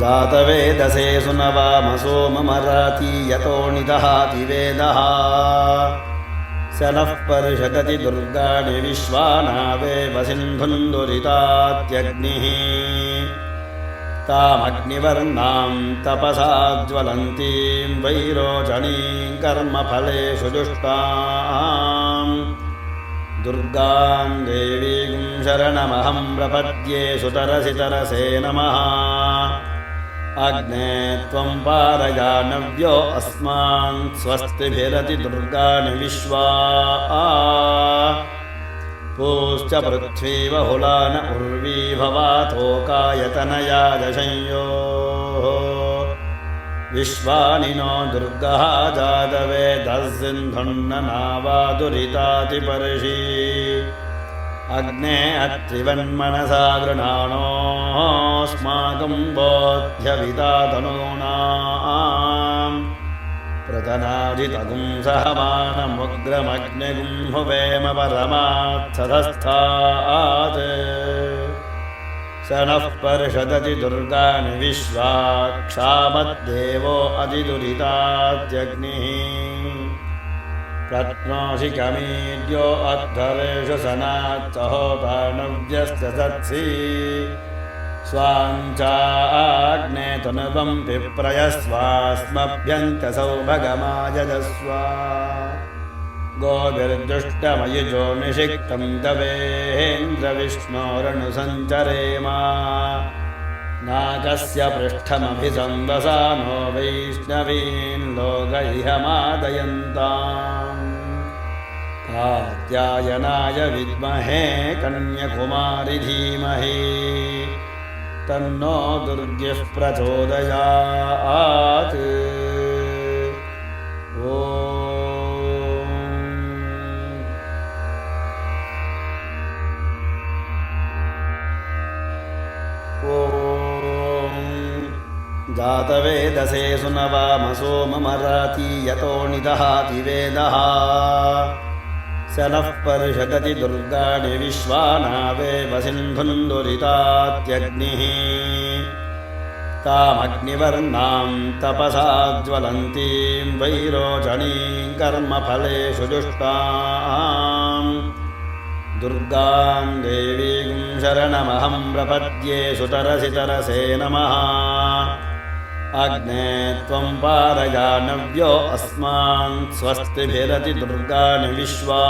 जातवेदसे सुनवामसो ममराती यतो निदहाति वेदः स नः पर्षदति दुर्गाणि विश्वानावेव सिन्धुन्दुरितात्यग्निः तामग्निवर्णां तपसा ज्वलन्तीं वैरोचनीं कर्मफलेषु जुष्टां दुर्गां देवीं शरणमहं प्रपद्ये सुतरसि तरसे नमः अग्ने त्वं पारयानव्यो अस्मान् स्वस्तिभिरति दुर्गाणि विश्वा पूश्च पृथ्वी बहुलान उर्वी भवातोकायतनया दशंयोः विश्वानि नो दुर्गः जातवेदस्सिन्धुन्ननावादुरितातिपर्षि अग्ने अत्रिवन्मनसा गृणाणोऽस्माकं बोध्यविदातनूनाम् प्रतनादितगुं सहमानमुग्रमग्निगुं हुवेम परमात्सधस्थात् स नः पर्षदति दुर्गाणि विश्वा क्षामद्देवो अधिदुरितात्यग्निः प्रत्नोषि कमीड्यो अध्वरेषु सनात्सहोदानव्यस्य सत्सि स्वाञ्चाग्ने तनुवं विप्रयस्वास्मभ्यन्त्यसौ भगमायजस्व गोभिर्दुष्टमयुजो निषिक्तं तवेन्द्रविष्णोरनुसञ्चरेम नागस्य पृष्ठमभिसंवसानो वैष्णवीन् लोकैहमादयन्ताम् कात्यायनाय विद्महे कन्याकुमारि धीमहि तन्नो दुर्गिः प्रचोदयात् जातवेदसे सुनवामसो ममराती यतो निदहाति वेदः स नः पर्षदति दुर्गाणि विश्वानावेव सिन्धुन्दुरितात्यग्निः तामग्निवर्णां तपसा ज्वलन्तीं वैरोचनीं कर्मफलेषु जुष्टां दुर्गां देवीं शरणमहं प्रपद्ये सुतरसि तरसे नमः अग्ने त्वं पारयानव्यो अस्मान् स्वस्तिभिरति दुर्गाणि विश्वा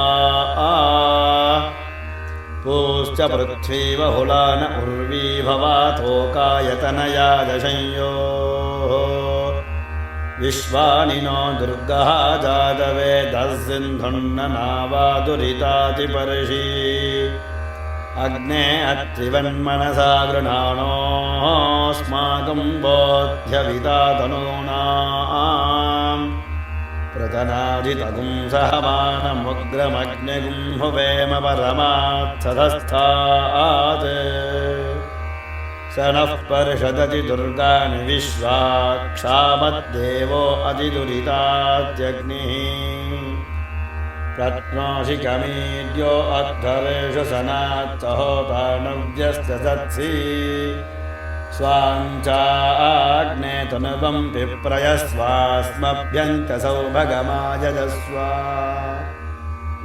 पूश्च पृथ्वी बहुलान उर्वी भवातोकायतनया दशंयोः विश्वानि नो दुर्गः जातवेदस्सिन्धुन्ननावादुरितातिपर्षि अग्ने अत्रिवन्मनसा गृणाणोऽस्माकं बोध्यविदातनूनाम् प्रतनादितगुं सहमानमुग्रमग्निगुं हुवेम परमात्सधस्थात् स नः पर्षदति दुर्गाणि विश्वा क्षामद्देवो अधिदुरितात्यग्निः प्रत्नोषि कमीड्यो अध्वरेषु सनात्सहोदानव्यस्य सत्सि स्वाञ्चाग्ने तनुवं विप्रयस्वास्मभ्यन्त्यसौ भगमायजस्व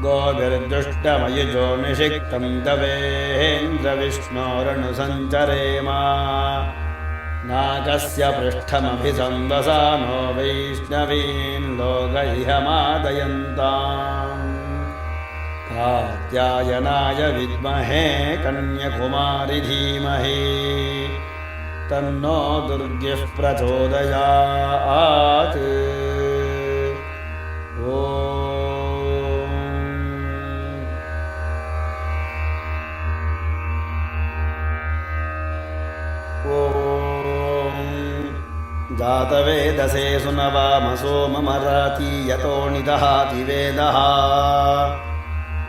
गोभिर्दुष्टमयुजो निषिक्तं तवेन्द्रविष्णोरनुसञ्चरेम नागस्य पृष्ठमभिसंवसानो वैष्णवीन् लोकैहमादयन्ताम् कात्यायनाय विद्महे कन्याकुमारि धीमहि तन्नो दुर्गिः प्रचोदयात् जातवेदसे सुनवामसो ममराती यतो निदहाति वेदः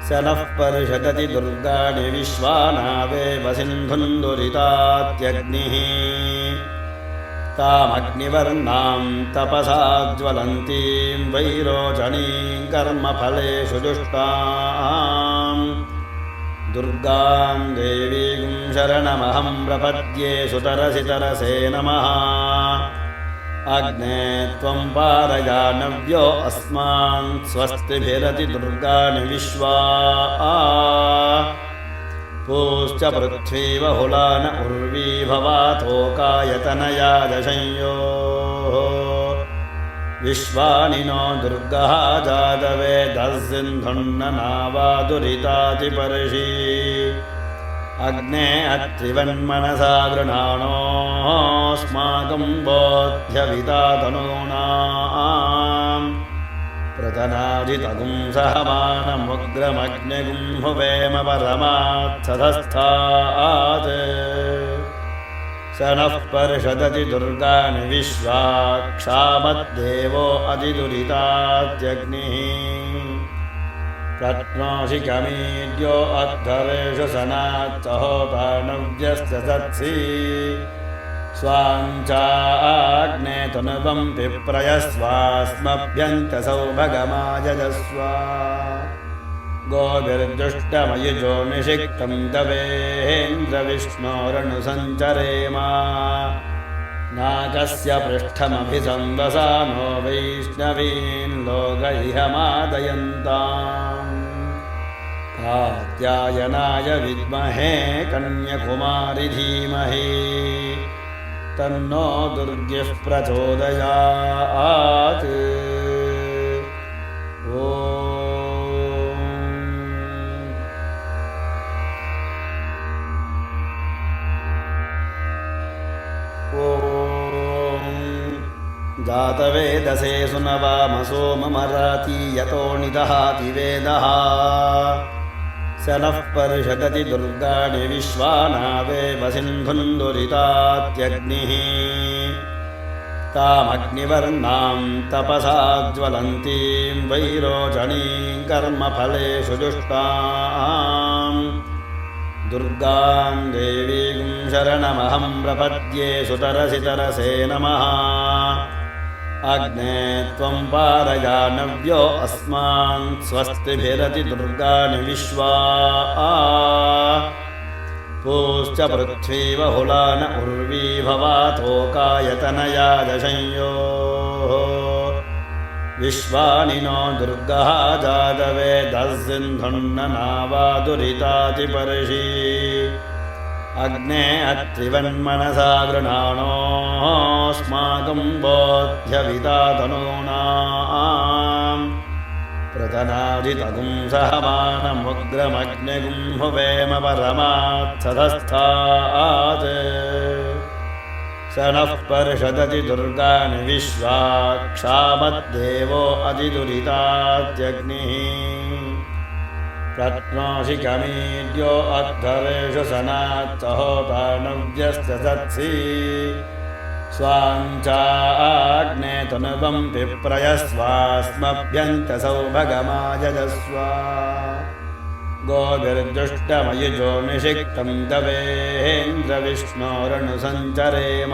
स नः पर्षदति दुर्गाणि विश्वानावेव सिन्धुन्दुरितात्यग्निः तामग्निवर्णां तपसा ज्वलन्तीं वैरोचनीं कर्मफलेषु जुष्टां दुर्गां देवीं शरणमहं प्रपद्ये सुतरसितरसे नमः। अग्ने त्वं पारयानव्यो अस्मान् स्वस्तिभिरति दुर्गाणि विश्वा। पूश्च पृथ्वी बहुलान उर्वी भवातोकायतनया दशंयोः। विश्वानि नो दुर्गः जातवेदस्सिन्धुन्ननावादुरितातिपर्षि। अग्ने अत्रिवन्मनसा गृणाणोऽस्माकं बोध्यविता तनूनाम्। प्रतनादितगुं सहमानमुग्रमग्निगुं हुवेम परमात्सधस्थात्। स नः पर्षदति दुर्गाणि विश्वा क्षामद्देवो अधिदुरितात्यग्निः। प्रत्नोषि कमीड्यो अद्धरेषु सनात्सहोतानव्यस्य सत्सि। स्वाञ्चाग्ने तनुवं विप्रयस्वास्मभ्यन्त सौभगमायजस्व। गोभिर्दुष्टमयुजो निषिक्तं तवेन्द्रविष्णोरनुसञ्चरेम। नाकस्य पृष्ठमभिसंवसानो वैष्णवीन् लोकैहमादयन्ताम्। कात्यायनाय विद्महे कन्यकुमारि धीमहि तन्नो दुर्गिः प्रचोदयात्। जातवेदसे सुनवामसो ममराति यतो निदहाति वेदः। स नः पर्षदति दुर्गाणि विश्वानावेव सिन्धुन्दुरितात्यग्निः। तामग्निवर्णां तपसा ज्वलन्तीं वैरोचनीं कर्मफलेषु जुष्टाम्। दुर्गां देवीं शरणमहं प्रपद्ये सुतरसितरसे नमः। अग्ने त्वं पारयानव्यो अस्मान् स्वस्तिभिरति दुर्गाणि विश्वा। पूश्च पृथ्वी बहुलान उर्वी भवातोकायतनया दशंयोः। विश्वानि नो दुर्गः जातवेदस्सिन्धुन्ननावादुरितातिपर्षि। अग्ने अत्रिवन्मनसा गृणाणोऽस्माकं बोध्यविता तनूनाम्। प्रतनादितगुं सहमानमुग्रमग्निगुं हुवेम परमात्सधस्थात्। स नः पर्षदति दुर्गाणि विश्वा क्षामद्देवो अधिदुरितात्यग्निः। प्रत्नोषि कमीड्यो अद्धरेषु सनात्सहोतानव्यस्य सत्सि। स्वाञ्चाग्ने तनुवं विप्रयस्वास्मभ्यन्त सौभगमायजस्व। गोभिर्दुष्टमयुजो निषिक्तं तवेन्द्रविष्णोरनुसञ्चरेम।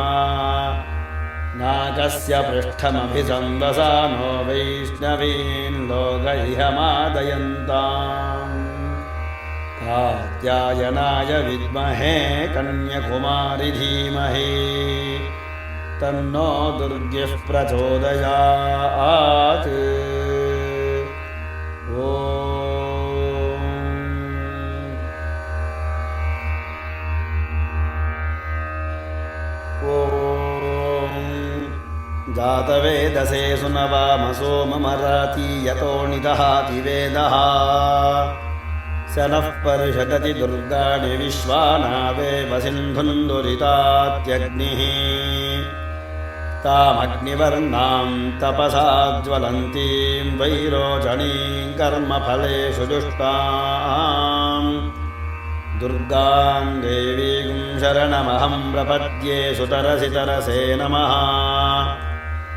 नाकस्य पृष्ठमभिसंवसानो वैष्णवीन् लोकैहमादयन्ताम्। कात्यायनाय विद्महे कन्यकुमारि धीमहि तन्नो दुर्गिः प्रचोदयात्। जातवेदसे सुनवामसो ममराति यतो निदहाति वेदः। स नः पर्षदति दुर्गाणि विश्वानावेव सिन्धुन्दुरितात्यग्निः। तामग्निवर्णां तपसा ज्वलन्तीं वैरोचनीं कर्मफलेषु जुष्टाम्। दुर्गां देवीं शरणमहं प्रपद्ये सुतरसितरसे नमः।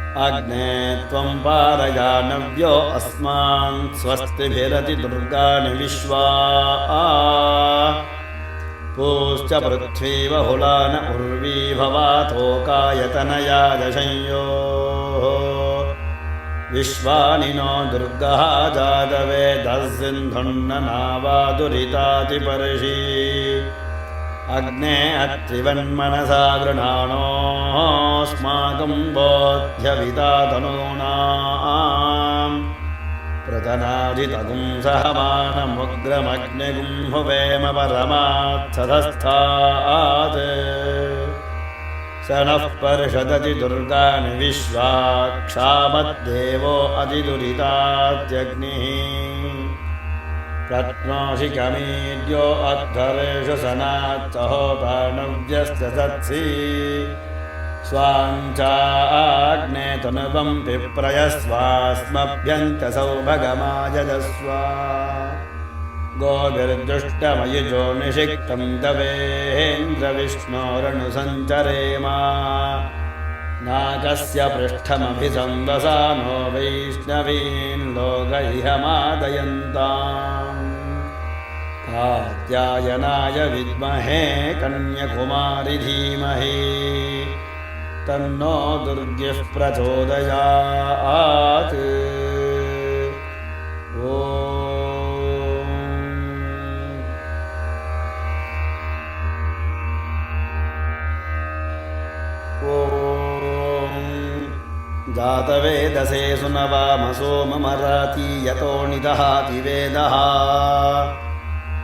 अग्ने त्वं पारयानव्यो अस्मान् स्वस्तिभिरति दुर्गाणि विश्वा। पूश्च पृथ्वी बहुलान उर्वी भवातोकायतनया दशंयोः। विश्वानि नो दुर्गः जातवेदः सिन्धुन्ननावादुरितातिपर्षि अग्ने अत्रिवन्मनसा गृणाणोऽस्माकं बोध्यविता तनूनाम् प्रतनाजितगुं सहमानमुग्रमग्निगुं हुवेम परमात्सधस्थात् स नः पर्षदति दुर्गाणि विश्वा क्षामद्देवो अधिदुरितात्यग्निः प्रत्नोषि कमीड्यो अध्वरेषु सनात्सहोपानव्यस्य सत्सि स्वाञ्चाग्ने तनुवं पिप्रयस्वास्मभ्यन्त सौभगमायजस्व गोभिर्दुष्टमयुजो निषिक्तं तवेन्द्रविष्णोरनुसञ्चरेम नाकस्य पृष्ठमभिसंवसानो वैष्णवीन् लोकैहमादयन्ताम् कात्यायनाय विद्महे कन्यकुमारि धीमहि तन्नो दुर्गिः प्रचोदयात् जातवेदसे सुनवामसो ममराति यतो निदहाति वेदः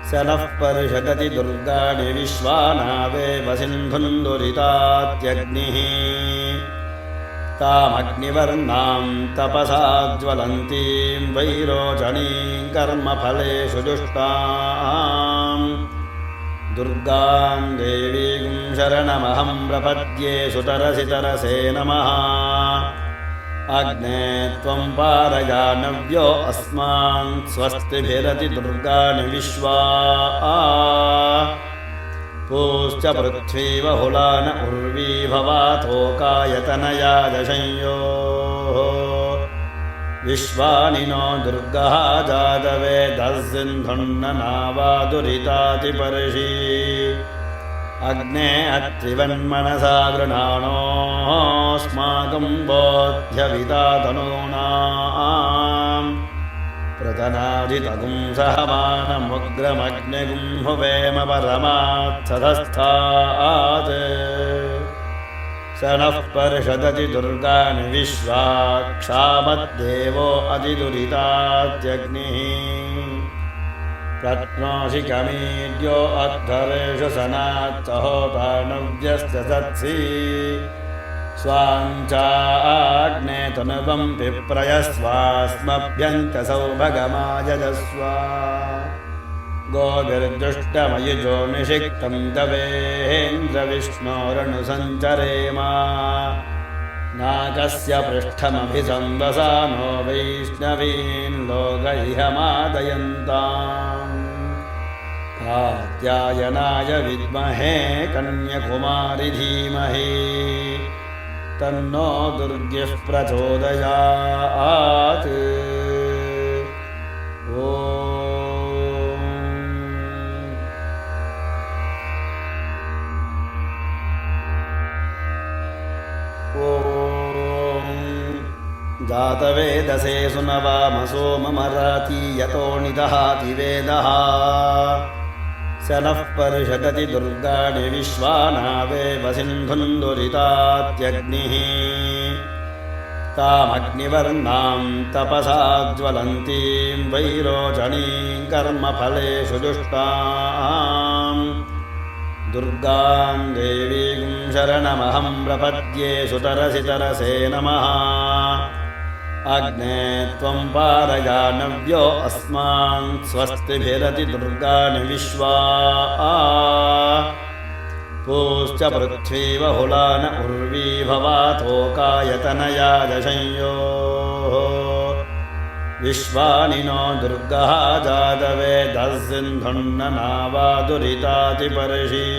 स नः पर्षदति दुर्गाणि विश्वानावेव सिन्धुन्दुरितात्यग्निः तामग्निवर्णां तपसा ज्वलन्तीं वैरोचनीं कर्मफलेषु जुष्टाम् दुर्गां देवीं शरणमहं प्रपद्ये सुतरसि तरसे नमः अग्ने त्वं पारयानव्यो अस्मान् स्वस्तिभिरति दुर्गाणि विश्वा पूश्च पृथ्वी बहुलान उर्वी भवातोकायतनया दशंयोः विश्वानि नो दुर्गः जातवेदः सिन्धुन्ननावादुरितातिपर्षि अग्ने अत्रिवन्मनसा गृणाणोऽस्माकं बोध्यविता तनूनाम् प्रतनाजितगुं सहमानमुग्रमग्निगुं हुवेम परमात्सधस्थात् स नः पर्षदति दुर्गाणि विश्वा क्षामद्देवो अधिदुरितात्यग्निः प्रत्नोषि कमीड्यो अध्वरेषु सनात्सहोपानव्यस्य सत्सि स्वाञ्चाग्ने तनुवं पिप्रयस्वास्मभ्यन्त सौभगमायजस्व गोभिर्दुष्टमयुजो निषिक्तं तवेन्द्रविष्णोरनुसञ्चरेम नाकस्य पृष्ठमभिसंवसानो वैष्णवीन् लोकैहमादयन्ताम् कात्यायनाय विद्महे कन्यकुमारि धीमहि तन्नो दुर्गिः प्रचोदयात् जातवेदसे सुनवामसो ममराति यतो निदहाति वेदः स नः पर्षदति दुर्गाणि विश्वानावेव सिन्धुन्दुरितात्यग्निः तामग्निवर्णां तपसा ज्वलन्तीं वैरोचनीं कर्मफलेषु जुष्टाम् दुर्गां देवीं शरणमहं प्रपद्ये सुतरसि तरसे नमः अग्ने त्वं पारयानव्यो अस्मान् स्वस्तिभिरति दुर्गाणि विश्वा पूश्च पृथ्वी बहुलान उर्वी भवातोकायतनया दशंयोः विश्वानि नो दुर्गः जातवेदः सिन्धुन्ननावादुरितातिपर्षि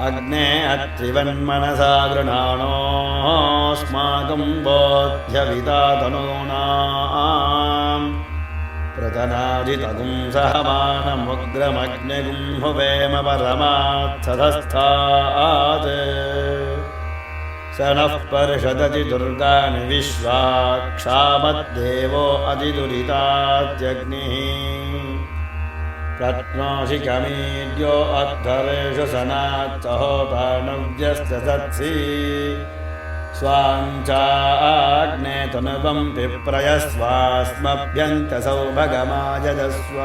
अग्ने अत्रिवन्मनसा गृणाणोऽस्माकं बोध्यविता तनूनाम् प्रतनाजितगुं सहमानमुग्रमग्निगुं हुवेम परमात्सधस्थात् स स नः पर्षदति दुर्गाणि विश्वा क्षामद्देवो अधिदुरितात्यग्निः प्रत्नोषि कमीड्यो अध्वरेषु सनात्सहोतानव्यस्य सत्सि स्वाञ्चाग्ने तनुवं विप्रयस्वास्मभ्यन्तसौ भगमायजस्व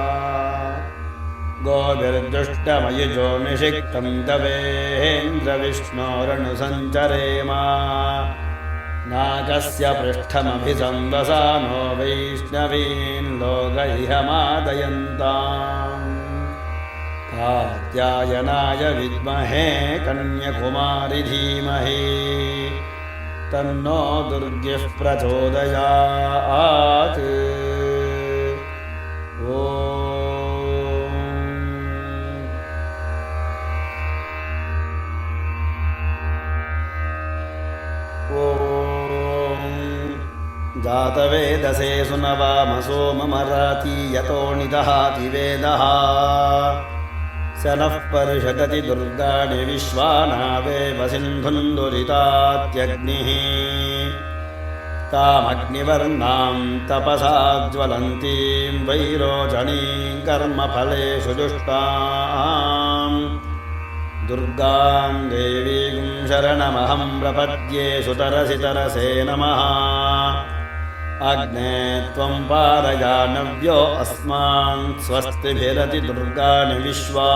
गोभिर्दुष्टमयुजो निषिक्तं तवेन्द्रविष्णोरनुसञ्चरेम नागस्य पृष्ठमभिसंवसानो वैष्णवीन् लोकैहमादयन्ताम् कात्यायनाय विद्महे कन्याकुमारि धीमहि तन्नो दुर्गिः प्रचोदयात् जातवेदसे सुनवामसो ममराति यतो निदहाति वेदः स नः पर्षदति दुर्गाणि विश्वानावेव सिन्धुन्दुरितात्यग्निः तामग्निवर्णां तपसा ज्वलन्तीं वैरोचनीं कर्मफलेषु जुष्टां दुर्गां देवीं शरणमहं प्रपद्ये सुतरसि तरसे नमः अग्ने त्वं पारयानव्यो अस्मान् स्वस्तिभिरति दुर्गाणि विश्वा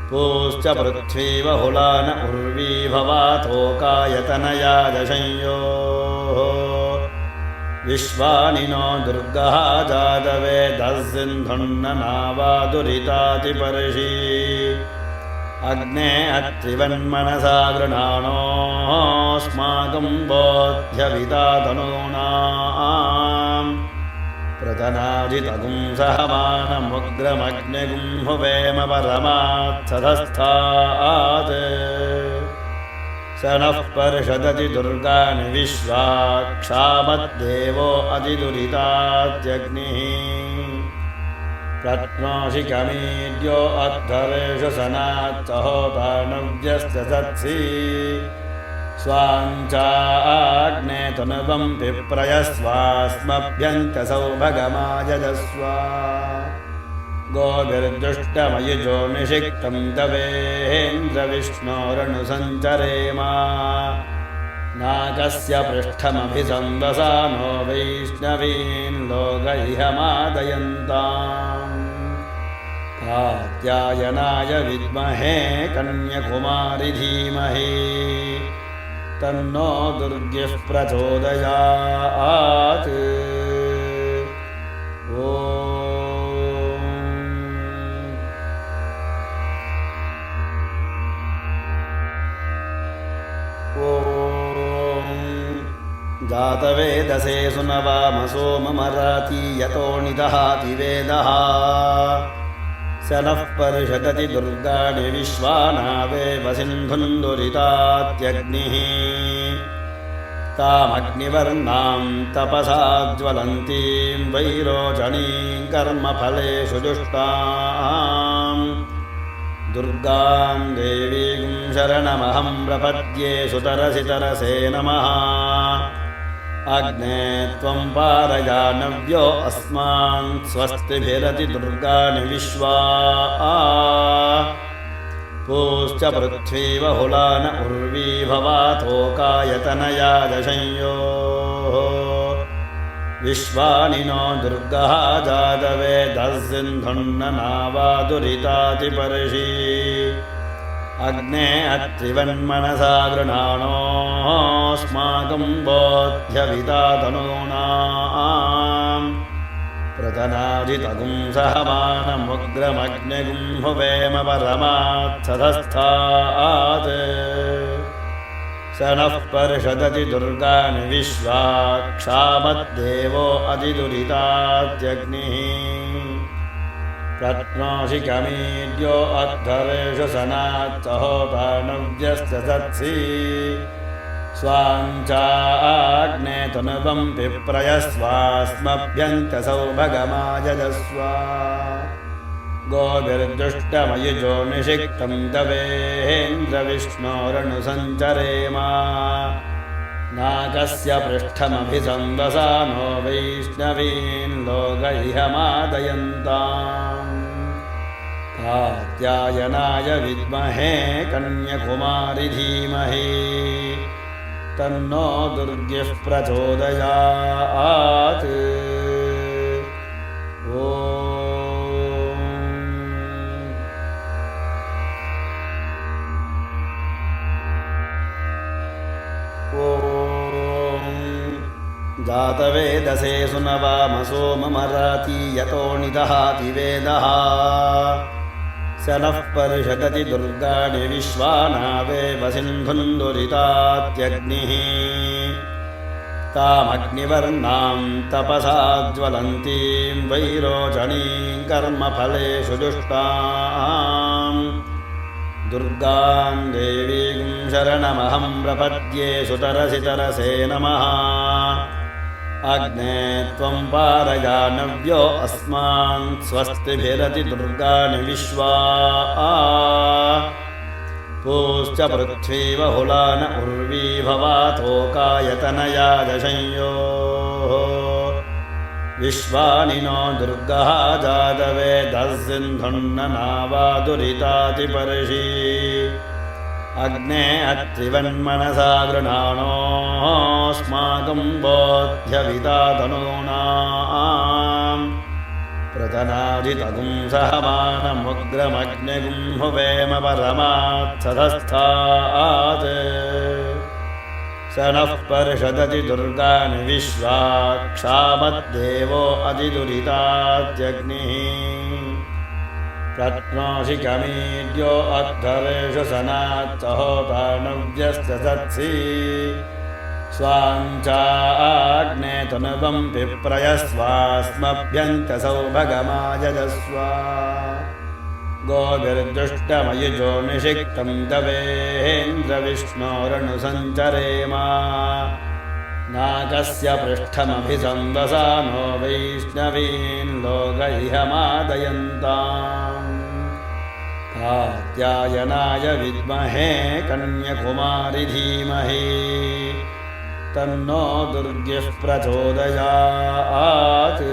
पूश्च पृथ्वी बहुलान उर्वी भवातोकायतनया दशंयोः विश्वानि नो दुर्गः जातवेदस्सिन्धुन्ननावादुरितातिपर्षि अग्ने अत्रिवन्मनसा गृणाणोऽस्माकं बोध्यविदातनूनाम् प्रतनाजितगुं सहमानमुग्रमग्निगुं हुवेम परमात्सधस्थात् स नः पर्षदति दुर्गाणि विश्वा क्षामद्देवो अधिदुरितात्यग्निः प्रत्नोषि कमीड्यो अध्वरेषु सनात्सहोतानव्यस्य सत्सि स्वाञ्चाग्ने तनुवं विप्रयस्वास्मभ्यन्तसौ भगमायजस्व गोभिर्दुष्टमयुजो निषिक्तं तवेन्द्रविष्णोरनुसञ्चरेम नागस्य पृष्ठमभिसंवसानो वैष्णवीन् लोकैहमादयन्ताम् कात्यायनाय विद्महे कन्याकुमारि धीमहि तन्नो दुर्गिः प्रचोदयात् जातवेदसे सुनवामसो ममराति यतो निदहाति वेदः स नः पर्षदति दुर्गाणि विश्वानावेव सिन्धुन्दुरितात्यग्निः तामग्निवर्णां तपसा ज्वलन्तीं वैरोचनीं कर्मफलेषु जुष्टां दुर्गां देवीं शरणमहं प्रपद्ये सुतरसि तरसे नमः अग्ने त्वं पारयानव्यो अस्मान् स्वस्तिभिरति दुर्गाणि विश्वा पूश्च पृथ्वी बहुलान उर्वी भवातोकायतनया दशंयोः विश्वानि नो दुर्गः जातवेदस्सिन्धुन्ननावादुरितातिपर्षि अग्ने अत्रिवन्मनसा गृणाणोऽस्माकं बोध्यविदातनूनाम् प्रतनाजितगुं सहमानमुग्रमग्निगुं हुवेम परमात्सधस्थात् स नः पर्षदति दुर्गाणि विश्वा क्षामद्देवो अधिदुरितात्यग्निः प्रत्नोषि कमीड्यो अध्वरेषु सनात्सहोतानव्यस्य सत्सि स्वाञ्चाग्ने तनुवं विप्रयस्वास्मभ्यन्तसौ भगमायजस्व गोभिर्दुष्टमयुजो निषिक्तं तवेन्द्रविष्णोरनुसञ्चरेम नाकस्य पृष्ठमभिसंवसानो वैष्णवीन् लोकैहमादयन्ताम् कात्यायनाय विद्महे कन्यकुमारि धीमहि तन्नो दुर्गिः प्रचोदयात् जातवेदसे सुनवामसो ममराति यतो निदहाति वेदः स नः परिषदति दुर्गाणि विश्वानावेव सिन्धुन्दुरितात्यग्निः तामग्निवर्णां तपसा ज्वलन्तीं वैरोचनीं कर्मफलेषु जुष्टाम् दुर्गां देवीं शरणमहं प्रपद्ये सुतरसि तरसे नमः अग्ने त्वं पारयानव्यो अस्मान् स्वस्तिभिरति दुर्गाणि विश्वा पूश्च पृथ्वी बहुलान उर्वी भवातोकायतनया दशंयोः विश्वानि नो दुर्गः जातवेदस्सिन्धुन्ननावादुरितातिपर्षि अग्ने अत्रिवन्मनसा गृणाणोऽस्माकं बोध्यवितातनूनाम् प्रतनाधितगुं सहमानमुग्रमग्निगुं हुवेम परमात्सधस्थात् स नः पर्षदति दुर्गाणि विश्वा क्षामद्देवो अधिदुरितात्यग्निः प्रत्नोषि कमीड्यो अद्धरेषु सनात्सहोतानव्यस्य सत्सि स्वाञ्चाग्ने तनुवं पिप्रयस्वास्मभ्यन्तसौ भगमायजस्व गोभिर्दुष्टमयुजो निषिक्तं तवेन्द्रविष्णोरनुसञ्चरेम नाकस्य पृष्ठमभिसंवसानो वैष्णवीन् लोकैहमादयन्ताम् कात्यायनाय विद्महे कन्यकुमारि धीमहि तन्नो दुर्गिः प्रचोदयात्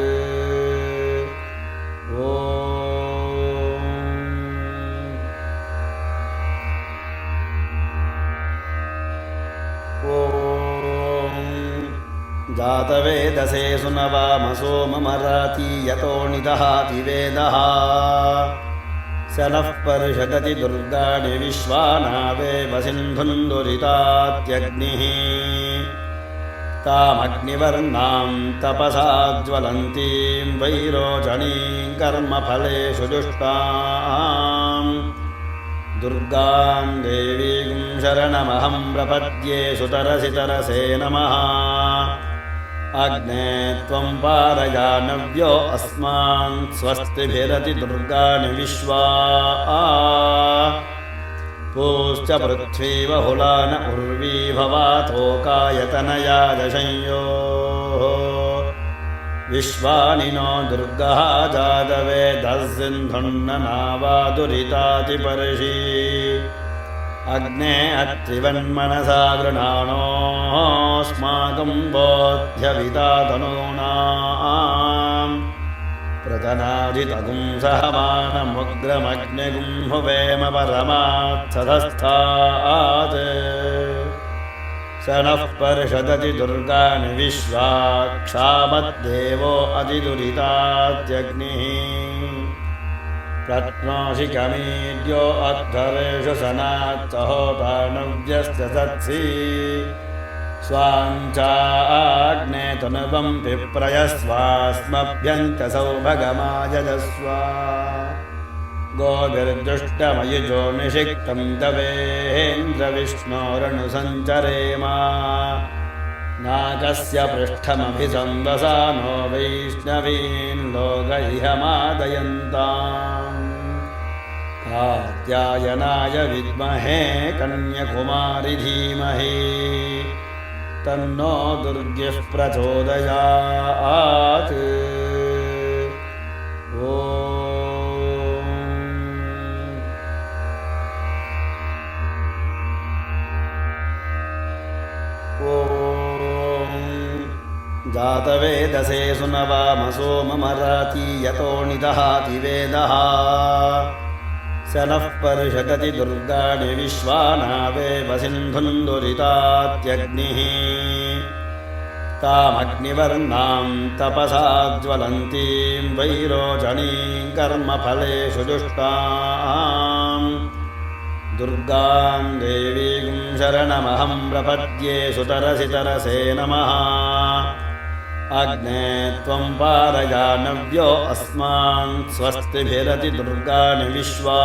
जातवेदसे सुनवामसो ममराति यतो निदहाति वेदः स नः पर्षदति दुर्गाणि विश्वानावेव सिन्धुन्दुरितात्यग्निः तामग्निवर्णां तपसा ज्वलन्तीं वैरोचनीं कर्मफलेषु जुष्टाम् दुर्गां देवीं शरणमहं प्रपद्ये सुतरसि तरसे नमः अग्ने त्वं पारयानव्यो अस्मान् स्वस्तिभिरति दुर्गाणि विश्वा पूश्च पृथ्वी बहुलान उर्वी भवातोकायतनया दशंयोः विश्वानि नो दुर्गः जातवेदस्सिन्धुन्ननावादुरितातिपर्षि अग्ने अत्रिवन्मनसा गृणाणोऽस्माकं बोध्यवितातनूनाम् प्रतनाधितगुं सहमानमुग्रमग्निगुं हुवेम परमात्सधस्थात् स नः पर्षदति दुर्गाणि विश्वा क्षामद्देवो अधिदुरितात्यग्निः प्रत्नोषि कमीड्यो अद्धरेषु सनात्सहोतानव्यस्य सत्सि स्वाञ्चाग्ने तनुवं पिप्रयस्वास्मभ्यन्तसौ भगमायजस्व गोभिर्दुष्टमयुजो निषिक्तं तवेन्द्रविष्णोरनुसञ्चरेम नाकस्य पृष्ठमभिसंवसानो वैष्णवीन् लोकैहमादयन्ताम् कात्यायनाय विद्महे कन्यकुमारि धीमहि तन्नो दुर्गिः प्रचोदयात्। ॐ जातवेदसे सुनवामसो ममराती यतो निदहाति वेदः स नः पर्षदति दुर्गाणि विश्वानावेव सिन्धुन्दुरितात्यग्निः तामग्निवर्णां तपसा ज्वलन्तीं वैरोचनीं कर्मफलेषु जुष्टां दुर्गां देवीं शरणमहं प्रपद्ये सुतरसि तरसे नमः अग्ने त्वं पारयानव्यो अस्मान् स्वस्तिभिरति दुर्गाणि विश्वा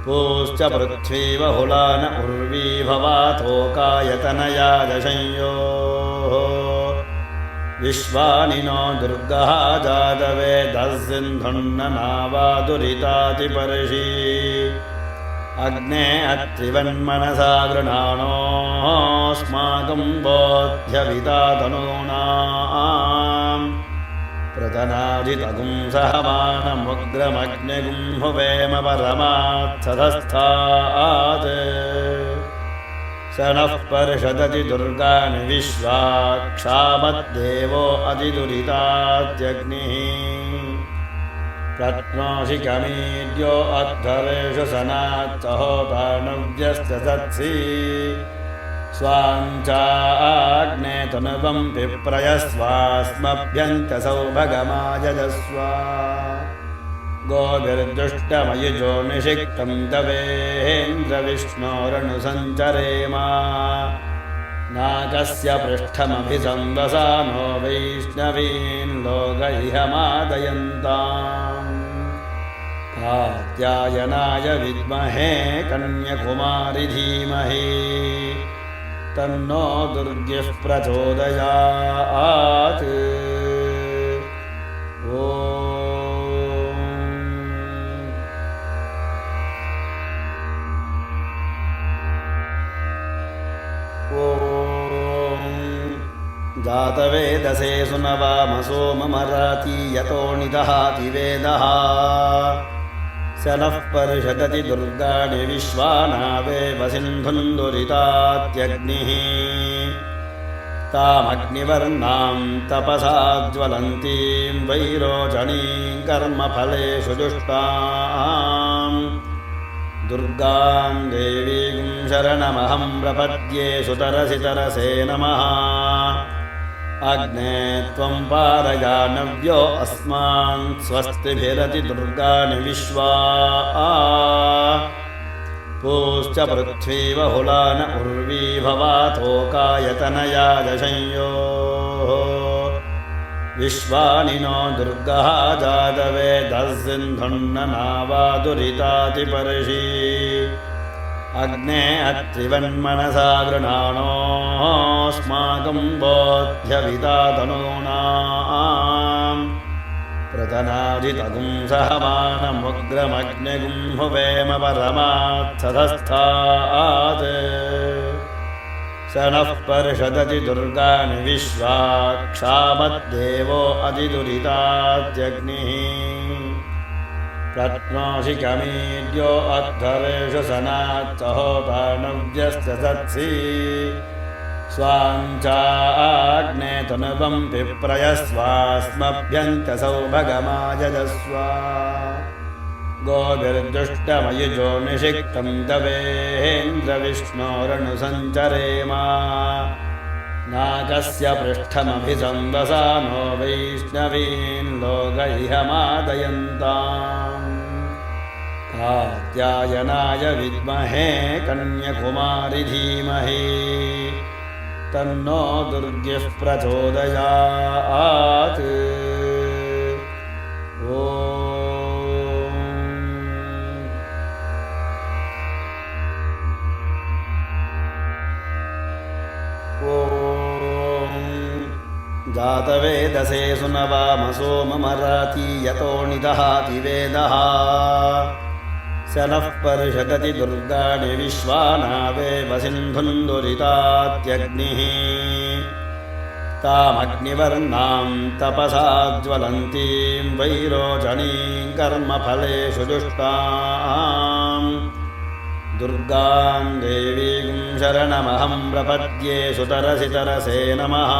पूश्च पृथ्वी बहुलान उर्वी भवातोकायतनया दशंयोः विश्वानि नो दुर्गः जातवेदस्सिन्धुन्ननावादुरितातिपर्षि अग्ने अत्रिवन्मनसा गृणाणोऽस्माकं बोध्यविता तनूनाम् प्रतनाजितगुं सहमानमुग्रमग्निगुं हुवेम परमात्सधस्थात् स नः पर्षदति दुर्गाणि विश्वा क्षामद्देवो अतिदुरितात्यग्निः प्रत्नोषि कमीड्यो अध्वरेषु सनात्सहोतानव्यस्य सत्सि स्वाञ्चाग्ने तनुवं विप्रयस्वास्मभ्यन्त सौभगमायजस्व गोभिर्दुष्टमयुजो निषिक्तं तवेन्द्रविष्णोरनुसञ्चरेम नागस्य पृष्ठमभिसंवसा नो वैष्णवीन् लोकैहमादयन्ताम् कात्यायनाय विद्महे कन्यकुमारि धीमहि तन्नो दुर्गिः प्रचोदयात् जातवेदसे सुनवामसो ममराती यतो निदहाति वेदः स नः पर्षदति दुर्गाणि विश्वानावेव सिन्धुन्दुरितात्यग्निः तामग्निवर्णां तपसा ज्वलन्तीं वैरोचनीं कर्मफलेषु जुष्टां दुर्गां देवीं शरणमहं प्रपद्ये सुतरसि तरसे नमः अग्ने त्वं पारयानव्यो अस्मान् स्वस्तिभिरति दुर्गाणि विश्वा पूश्च पृथ्वी बहुलान उर्वी भवातोकायतनया दशंयोः विश्वानि नो दुर्गः जातवेदस्सिन्धुन्ननावादुरितातिपर्षि अग्ने अत्रिवन्मनसा गृणाणोऽस्माकं बोध्यविता तनूनाम् प्रतनाजितगुं सहमानमुग्रमग्निगुं हुवेम परमात्सधस्थात् स नः पर्षदति दुर्गाणि विश्वा क्षामद्देवो अतिदुरितात्यग्निः प्रत्नोषि कमीड्यो अध्वरेषु सनात्सहोतानव्यस्य सत्सि स्वाञ्चाग्ने तनुवं विप्रयस्वास्मभ्यन्त सौभगमायजस्व गोभिर्दुष्टमयुजो निषिक्तं तवेन्द्रविष्णोरनुसञ्चरेम नागस्य पृष्ठमभिसंवसा नो वैष्णवीन् लोकैहमादयन्ताम् कात्यायनाय विद्महे कन्यकुमारि धीमहि तन्नो दुर्गिः प्रचोदयात् जातवेदसे सुनवामसो ममराती यतो निदहाति वेदः स नः पर्षदति दुर्गाणि विश्वानावेव सिन्धुन्दुरितात्यग्निः तामग्निवर्णां तपसा ज्वलन्तीं वैरोचनीं कर्मफलेषु जुष्टां दुर्गां देवीं शरणमहं प्रपद्ये सुतरसि तरसे नमः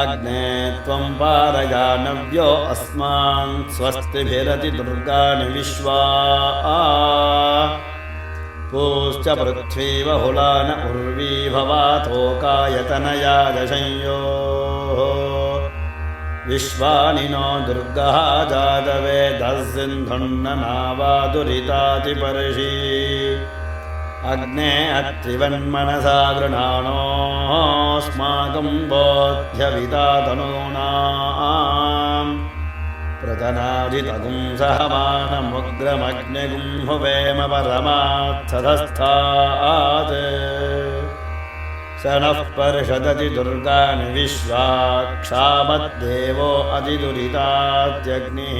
अग्ने त्वं पारयानव्यो अस्मान् स्वस्तिभिरति दुर्गाणि विश्वा पूश्च पृथ्वी बहुलान उर्वी भवातोकायतनया दशंयोः विश्वानि नो दुर्गः जातवेदस्सिन्धुन्ननावादुरितातिपर्षि अग्ने अत्रिवन्मनसा गृणाणोऽस्माकं बोध्यविता तनूनाम् प्रजनाजितगुं सहमानमुग्रमग्निगुं हुवेम परमात्सधस्थात् स नः पर्षदति दुर्गाणि विश्वा क्षामद्देवो अधिदुरितात्यग्निः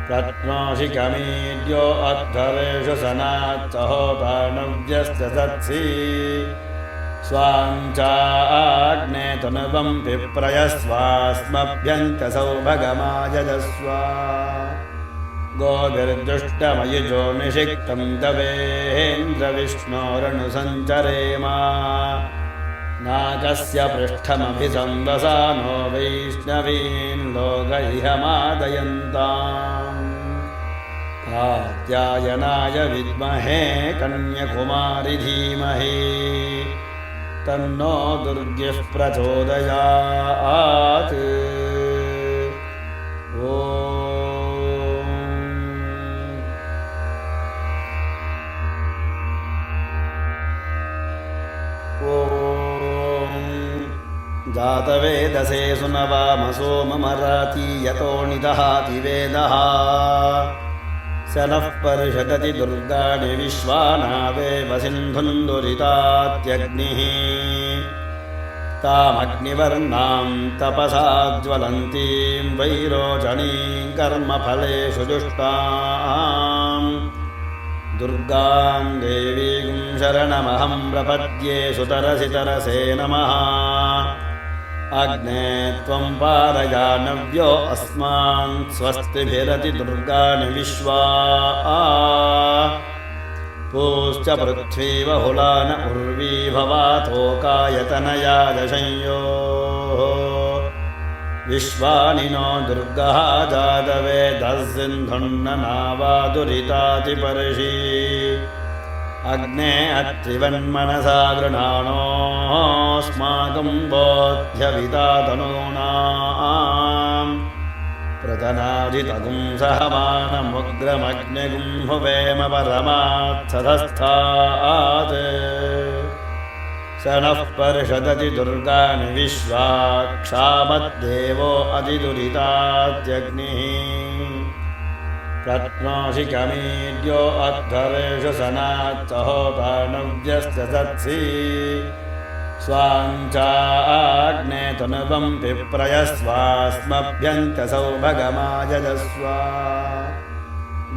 प्रत्नोषि कमीड्यो अध्वरेषु सनात्सहोतानव्यस्य सत्सि स्वाञ्चाग्ने तनुवं विप्रयस्वास्मभ्यन्तसौ भगमायजस्व गोभिर्दुष्टमयुजो निषिक्तं तवेन्द्रविष्णोरनुसञ्चरेम नाकस्य पृष्ठमभिसंवसा नो वैष्णवीन् लोकैहमादयन्ताम् कात्यायनाय विद्महे कन्याकुमारि धीमहि तन्नो दुर्गिः प्रचोदयात् जातवेदसे सुनवामसो ममराती यतो निदहाति वेदः स नः पर्षदति दुर्गाणि विश्वानावेव सिन्धुन्दुरितात्यग्निः तामग्निवर्णां तपसा ज्वलन्तीं वैरोचनीं कर्मफलेषु जुष्टां दुर्गां देवीं शरणमहं प्रपद्ये सुतरसि तरसे नमः अग्ने त्वं पारयानव्यो अस्मान् स्वस्तिभिरति दुर्गाणि विश्वा पूश्च पृथ्वी बहुलान उर्वी भवातोकायतनया दशंयोः विश्वानि नो दुर्गः जातवेदस्सिन्धुन्ननावादुरितातिपर्षि अग्ने अत्रिवन्मनसा गृणाणोऽस्माकं बोध्यविता तनूनाम् प्रजनाजितगुं सहमानमुग्रमग्निगुं हुवेम परमात्सधस्थात् स नः पर्षदति दुर्गाणि विश्वा क्षामद्देवो अधिदुरितात्यग्निः प्रत्नोषि कमीड्यो अध्वरेषु सनात्सहोतानव्यस्य सत्सि स्वाञ्चाग्ने तनुवं विप्रयस्वास्मभ्यन्तसौ भगमायजस्व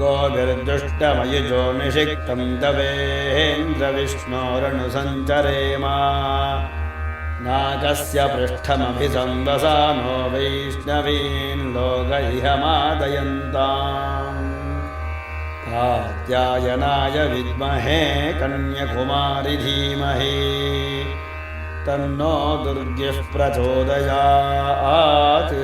गोभिर्दुष्टमयुजो निषिक्तं तवेन्द्रविष्णोरनुसञ्चरेम नाकस्य पृष्ठमभिसंवसा नो वैष्णवीन् लोकैहमादयन्ताम् कात्यायनाय विद्महे कन्याकुमारि धीमहि तन्नो दुर्गिः प्रचोदयात्।